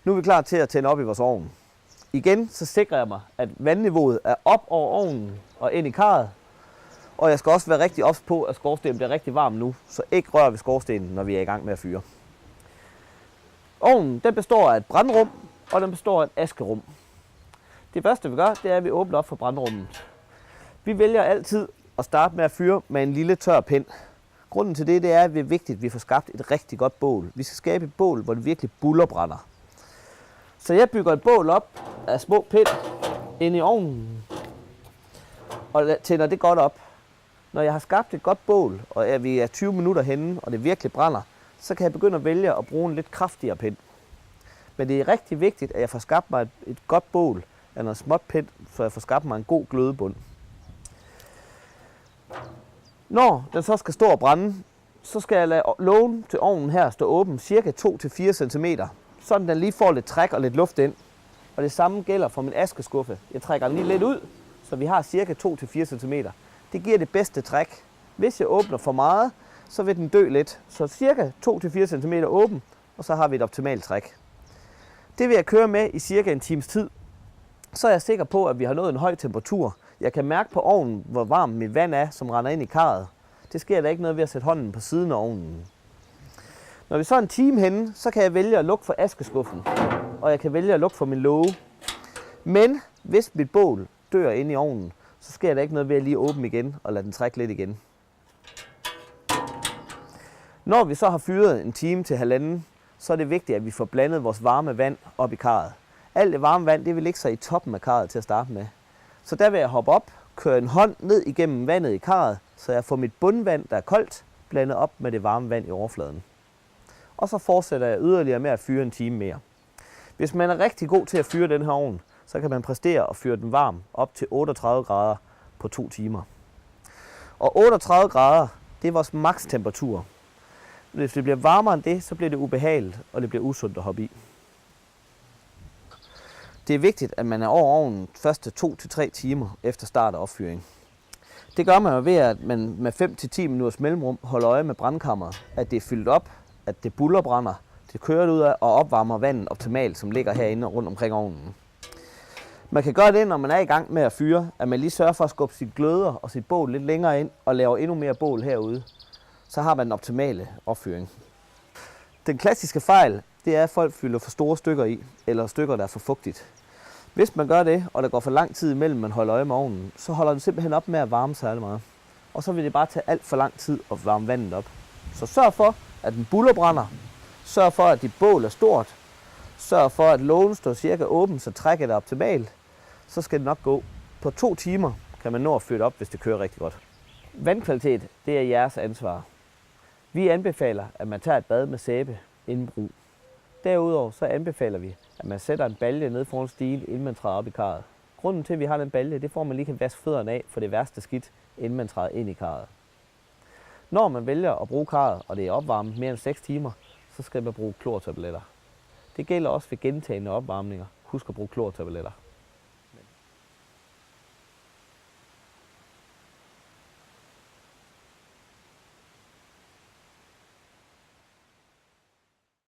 Nu er vi klar til at tænde op i vores ovn. Igen så sikrer jeg mig, at vandniveauet er op over ovnen og ind i karret. Og jeg skal også være rigtig ops på, at skorstenen bliver rigtig varm nu, så ikke rør ved skorstenen, når vi er i gang med at fyre. Ovnen den består af et brandrum, og den består af et askerum. Det første vi gør, det er, at vi åbner op for brandrummet. Vi vælger altid at starte med at fyre med en lille tør pind. Grunden til det er, at det er vigtigt, at vi får skabt et rigtig godt bål. Vi skal skabe et bål, hvor det virkelig bullerbrænder. Så jeg bygger et bål op af små pind ind i ovnen og tænder det godt op. Når jeg har skabt et godt bål, og vi er 20 minutter henne, og det virkelig brænder, så kan jeg begynde at vælge at bruge en lidt kraftigere pind. Men det er rigtig vigtigt, at jeg får skabt mig et godt bål af noget småt pind, så jeg får skabt mig en god glødebund. Når den så skal stå og brænde, så skal jeg lade lågen til ovnen her stå åben cirka 2-4 cm, så den lige får lidt træk og lidt luft ind. Og det samme gælder for min askeskuffe. Jeg trækker den lige lidt ud, så vi har cirka 2-4 cm. Det giver det bedste træk. Hvis jeg åbner for meget, så vil den dø lidt. Så cirka 2-4 cm åben, og så har vi et optimalt træk. Det vil jeg køre med i cirka en times tid. Så er jeg sikker på, at vi har nået en høj temperatur. Jeg kan mærke på ovnen, hvor varmt mit vand er, som render ind i karret. Det sker der ikke noget ved at sætte hånden på siden af ovnen. Når vi så er en time henne, så kan jeg vælge at lukke for askeskuffen, og jeg kan vælge at lukke for min låge. Men hvis mit bål dør inde i ovnen, så sker der ikke noget ved at lige åbne igen og lade den trække lidt igen. Når vi så har fyret en time til halvanden, så er det vigtigt, at vi får blandet vores varme vand op i karret. Alt det varme vand, det vil ligge sig i toppen af karret til at starte med. Så der vil jeg hoppe op, køre en hånd ned igennem vandet i karret, så jeg får mit bundvand, der er koldt, blandet op med det varme vand i overfladen. Og så fortsætter jeg yderligere med at fyre en time mere. Hvis man er rigtig god til at fyre den her ovn, så kan man præstere at fyre den varm op til 38 grader på 2 timer. Og 38 grader, det er vores maks temperatur. Hvis det bliver varmere end det, så bliver det ubehageligt, og det bliver usundt at hoppe i. Det er vigtigt, at man er over ovnen første 2-3 timer efter start af opfyring. Det gør man ved, at man med 5-10 minutters mellemrum holder øje med brandkammeret, at det er fyldt op, at det bullerbrænder, det kører ud af og opvarmer vandet optimalt, som ligger herinde rundt omkring ovnen. Man kan gøre det, når man er i gang med at fyre, at man lige sørger for at skubbe sit gløder og sit bål lidt længere ind og laver endnu mere bål herude. Så har man den optimale opfyring. Den klassiske fejl, det er, at folk fylder for store stykker i, eller stykker, der er for fugtigt. Hvis man gør det, og der går for lang tid imellem, man holder øje med ovnen, så holder den simpelthen op med at varme særlig meget. Og så vil det bare tage alt for lang tid at varme vandet op. Så sørg for, at den bullerbrænder. Sørg for, at dit bål er stort. Sørg for, at lågen står cirka åben, så trækker det optimalt. Så skal det nok gå. På 2 timer kan man nå at fyre det op, hvis det kører rigtig godt. Vandkvalitet, det er jeres ansvar. Vi anbefaler, at man tager et bad med sæbe inden brug. Derudover så anbefaler vi, at man sætter en balje ned foran stigen, inden man træder op i karret. Grunden til, at vi har den balje, det er for, at man lige kan vaske fødderne af for det værste skidt, inden man træder ind i karret. Når man vælger at bruge karret, og det er opvarmet mere end 6 timer, så skal man bruge klortabletter. Det gælder også ved gentagne opvarmninger. Husk at bruge klortabletter.